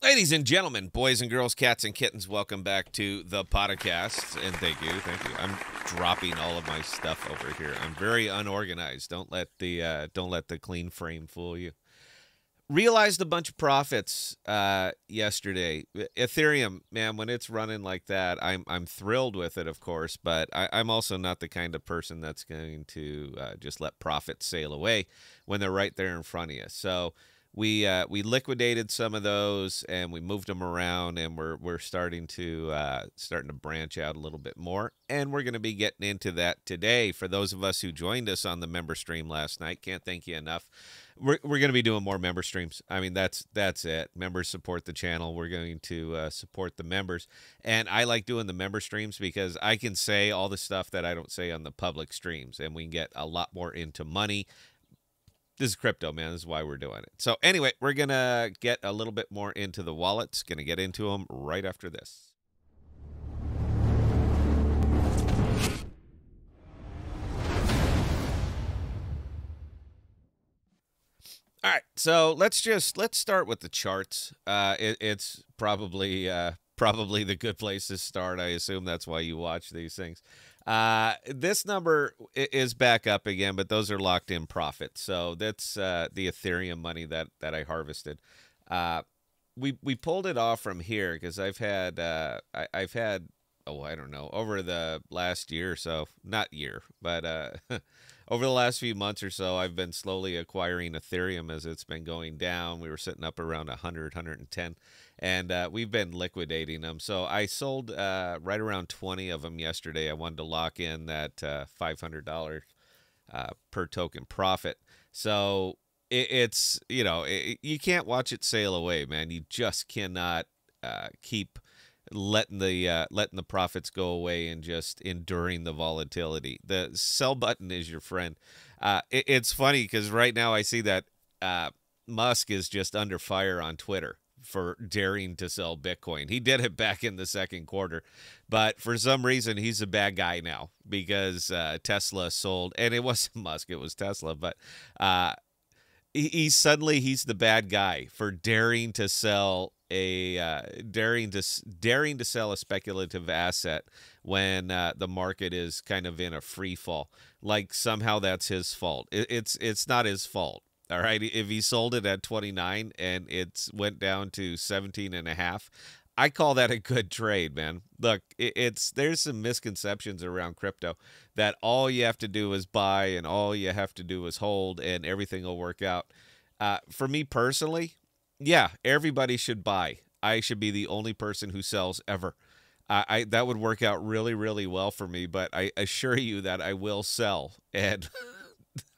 Ladies and gentlemen, boys and girls, cats and kittens, welcome back to the podcast. And thank you. I'm dropping all of my stuff over here. I'm very unorganized. Don't let the clean frame fool you. Realized a bunch of profits yesterday. Ethereum, man, when it's running like that, I'm thrilled with it, of course. But I'm also not the kind of person that's going to just let profits sail away when they're right there in front of you. So we liquidated some of those and we moved them around, and we're starting to branch out a little bit more, and we're going to be getting into that today. For those of us who joined us on the member stream last night, can't thank you enough. We're going to be doing more member streams. I mean, that's it. Members support the channel. We're going to support the members, and I like doing the member streams because I can say all the stuff that I don't say on the public streams, and we can get a lot more into money. This is crypto, man. This is why we're doing it. So anyway, we're going to get a little bit more into the wallets. Going to get into them right after this. All right, so let's start with the charts. It's probably the good place to start. I assume that's why you watch these things. This number is back up again, but those are locked in profits. So that's the Ethereum money that I harvested. We pulled it off from here because I've had, oh, I don't know, over the last year or so, not year, but over the last few months or so, I've been slowly acquiring Ethereum as it's been going down. We were sitting up around 100, 110, and we've been liquidating them. So I sold right around 20 of them yesterday. I wanted to lock in that $500 per token profit. So it's, you can't watch it sail away, man. You just cannot keep letting the profits go away and just enduring the volatility. The sell button is your friend. It's funny because right now I see that Musk is just under fire on Twitter for daring to sell Bitcoin. He did it back in the second quarter, but for some reason he's a bad guy now because Tesla sold, and it wasn't Musk, it was Tesla, but he's the bad guy for daring to sell daring to sell a speculative asset when the market is kind of in a free fall. Like somehow that's his fault. It's not his fault. All right. If he sold it at 29 and it went down to 17 and a half, I call that a good trade, man. Look, there's some misconceptions around crypto that all you have to do is buy and all you have to do is hold and everything will work out. For me personally, yeah, everybody should buy. I should be the only person who sells ever. I that would work out really, really well for me. But I assure you that I will sell, and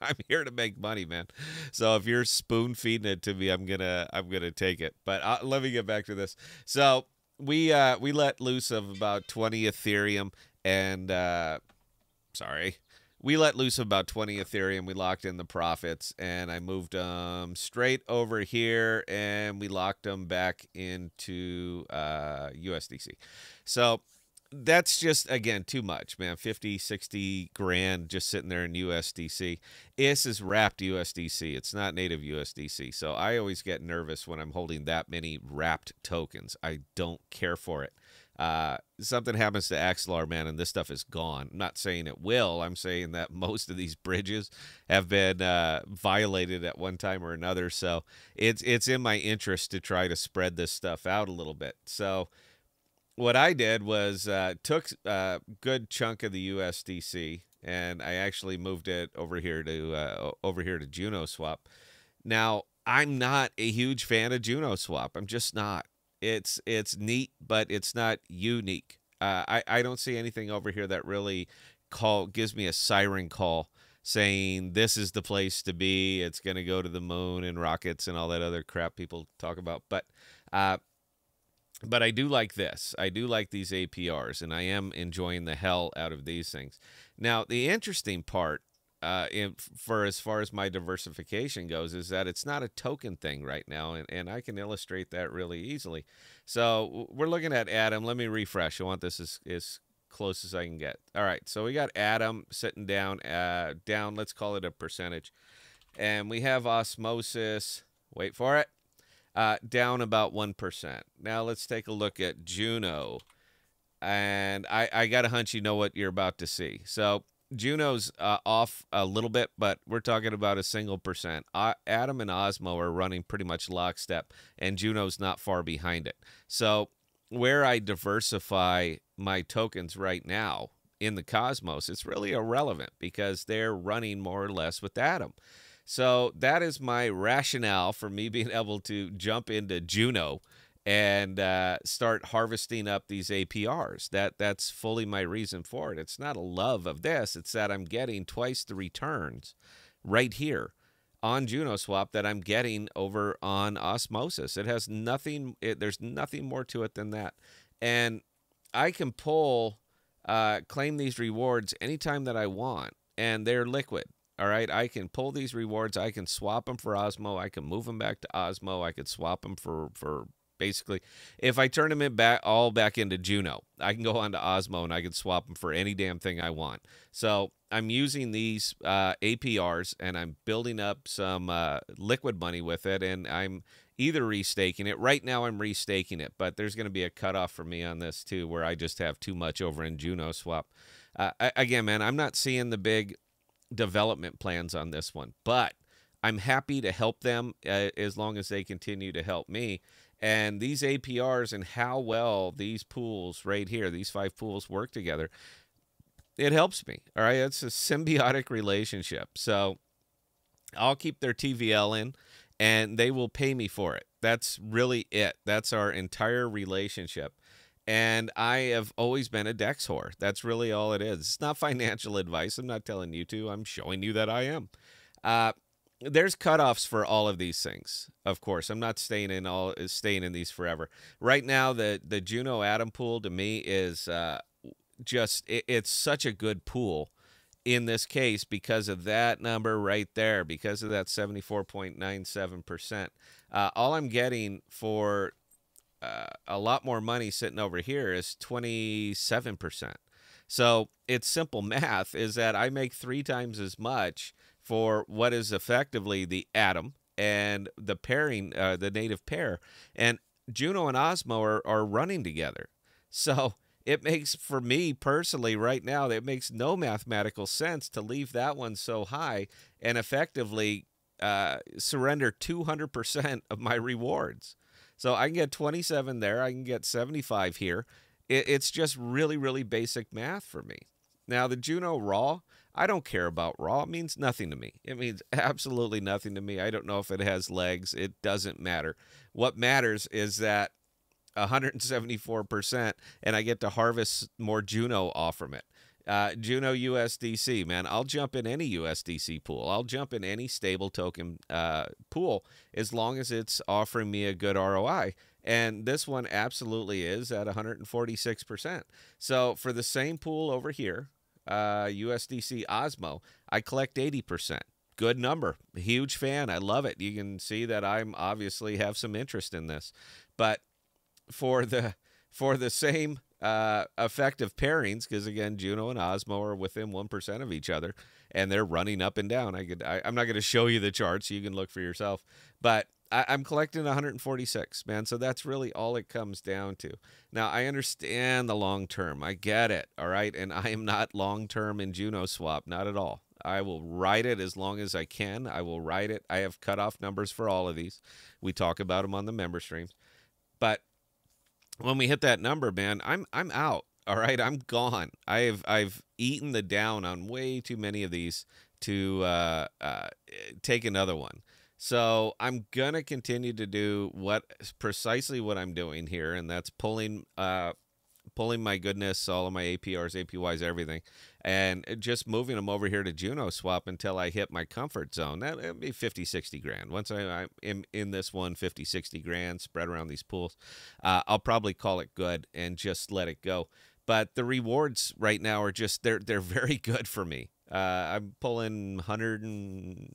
I'm here to make money, man. So if you're spoon feeding it to me, I'm gonna take it. But let me get back to this. So we let loose of about 20 Ethereum, and sorry. We let loose about 20 Ethereum. We locked in the profits, and I moved them straight over here, and we locked them back into USDC. So that's just, again, too much, man. 50, 60 grand just sitting there in USDC. This is wrapped USDC. It's not native USDC. So I always get nervous when I'm holding that many wrapped tokens. I don't care for it. Something happens to Axelar, man, and this stuff is gone. I'm not saying it will. I'm saying that most of these bridges have been violated at one time or another. So it's in my interest to try to spread this stuff out a little bit. So what I did was took a good chunk of the USDC, and I actually moved it over here to Junoswap. Now, I'm not a huge fan of Junoswap. I'm just not. It's neat, but it's not unique. I don't see anything over here that really gives me a siren call saying this is the place to be. It's going to go to the moon and rockets and all that other crap people talk about. But I do like this. I do like these APRs, and I am enjoying the hell out of these things. Now, the interesting part for as far as my diversification goes is that it's not a token thing right now, and I can illustrate that really easily. So we're looking at Atom. Let me refresh. I want this as close as I can get. All right, so we got Atom sitting down, let's call it a percentage. And we have Osmosis, wait for it, down about 1%. Now let's take a look at Juno. And I got a hunch you know what you're about to see. So Juno's off a little bit, but we're talking about a single percent. Atom and Osmo are running pretty much lockstep, and Juno's not far behind it. So where I diversify my tokens right now in the cosmos, it's really irrelevant because they're running more or less with Atom. So that is my rationale for me being able to jump into Juno and start harvesting up these APRs. That's fully my reason for it. It's not a love of this. It's that I'm getting twice the returns right here on Junoswap that I'm getting over on Osmosis. It has nothing. There's nothing more to it than that. And I can claim these rewards anytime that I want, and they're liquid. All right, I can pull these rewards. I can swap them for Osmo. I can move them back to Osmo. I could swap them for basically, if I turn them all back into Juno, I can go on to Osmo and I can swap them for any damn thing I want. So I'm using these APRs and I'm building up some liquid money with it, and I'm either restaking it. Right now I'm restaking it, but there's going to be a cutoff for me on this too, where I just have too much over in Junoswap. Again, man, I'm not seeing the big development plans on this one, but I'm happy to help them as long as they continue to help me. And these APRs and how well these pools right here, these 5 pools work together, it helps me. All right, it's a symbiotic relationship. So I'll keep their TVL in, and they will pay me for it. That's really it. That's our entire relationship. And I have always been a Dex whore. That's really all it is. It's not financial advice. I'm not telling you to. I'm showing you that I am. There's cutoffs for all of these things. Of course, I'm not staying in these forever. Right now, the Juno Atom pool to me is it's such a good pool in this case because of that number right there, because of that 74.97%. All I'm getting for a lot more money sitting over here is 27%. So it's simple math is that I make 3 times as much for what is effectively the atom and the pairing, the native pair. And Juno and Osmo are running together. So it makes, for me personally right now, it makes no mathematical sense to leave that one so high and effectively surrender 200% of my rewards. So I can get 27 there. I can get 75 here. It's just really, really basic math for me. Now, the Juno Raw, I don't care about Raw. It means nothing to me. It means absolutely nothing to me. I don't know if it has legs. It doesn't matter. What matters is that 174%, and I get to harvest more Juno off from it. Juno USDC, man, I'll jump in any USDC pool. I'll jump in any stable token pool as long as it's offering me a good ROI. And this one absolutely is at 146%. So for the same pool over here, USDC Osmo, I collect 80%. Good number. Huge fan. I love it. You can see that I'm obviously have some interest in this. But for the same effective pairings, because again, Juno and Osmo are within 1% of each other, and they're running up and down. I'm not going to show you the chart, so you can look for yourself. But I'm collecting 146, man. So that's really all it comes down to. Now, I understand the long term. I get it, all right? And I am not long term in Junoswap, not at all. I will ride it as long as I can. I will ride it. I have cutoff numbers for all of these. We talk about them on the member streams. But when we hit that number, man, I'm out. All right, I'm gone. I've eaten the down on way too many of these to take another one. So I'm gonna continue to do precisely what I'm doing here, and that's pulling my goodness, all of my APRs, APYs, everything, and just moving them over here to Junoswap until I hit my comfort zone. That'll be 50, 60 grand. Once I'm in this one, 50, 60 grand spread around these pools, I'll probably call it good and just let it go. But the rewards right now are just, they're very good for me. I'm pulling $130,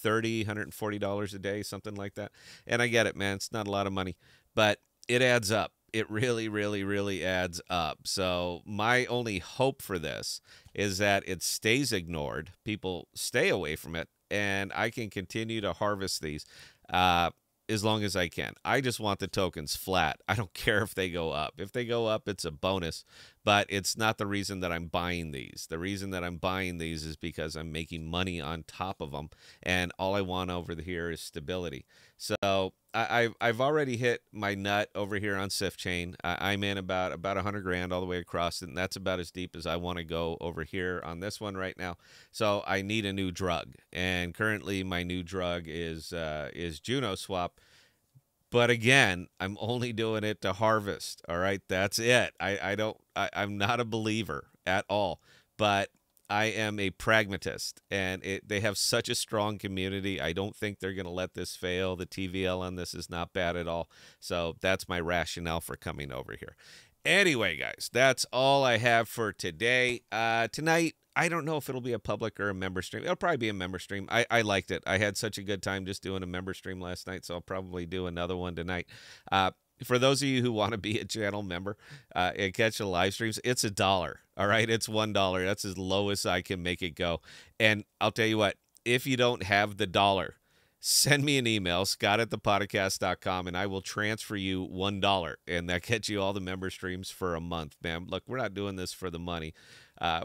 $140 a day, something like that. And I get it, man. It's not a lot of money, but it adds up. It really, really, really adds up. So my only hope for this is that it stays ignored. People stay away from it, and I can continue to harvest these. as long as I can. I just want the tokens flat. I don't care if they go up. If they go up, it's a bonus, but it's not the reason that I'm buying these. The reason that I'm buying these is because I'm making money on top of them, and all I want over here is stability. So I've already hit my nut over here on Sift Chain. I'm in about 100 grand all the way across it, and that's about as deep as I want to go over here on this one right now. So I need a new drug, and currently my new drug is Junoswap. But again, I'm only doing it to harvest. All right, that's it. I'm not a believer at all, but I am a pragmatist, and they have such a strong community. I don't think they're going to let this fail. The TVL on this is not bad at all. So that's my rationale for coming over here. Anyway, guys, that's all I have for today. Tonight, I don't know if it'll be a public or a member stream. It'll probably be a member stream. I liked it. I had such a good time just doing a member stream last night, so I'll probably do another one tonight. For those of you who want to be a channel member and catch the live streams, it's $1. All right, it's $1. That's as low as I can make it go. And I'll tell you what, if you don't have the dollar, send me an email, scott@thepodcast.com, and I will transfer you $1, and that gets you all the member streams for a month, man. Look, we're not doing this for the money.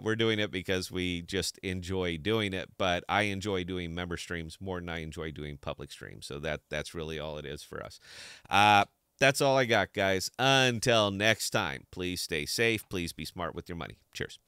We're doing it because we just enjoy doing it, but I enjoy doing member streams more than I enjoy doing public streams, so that's really all it is for us. That's all I got, guys. Until next time, please stay safe. Please be smart with your money. Cheers.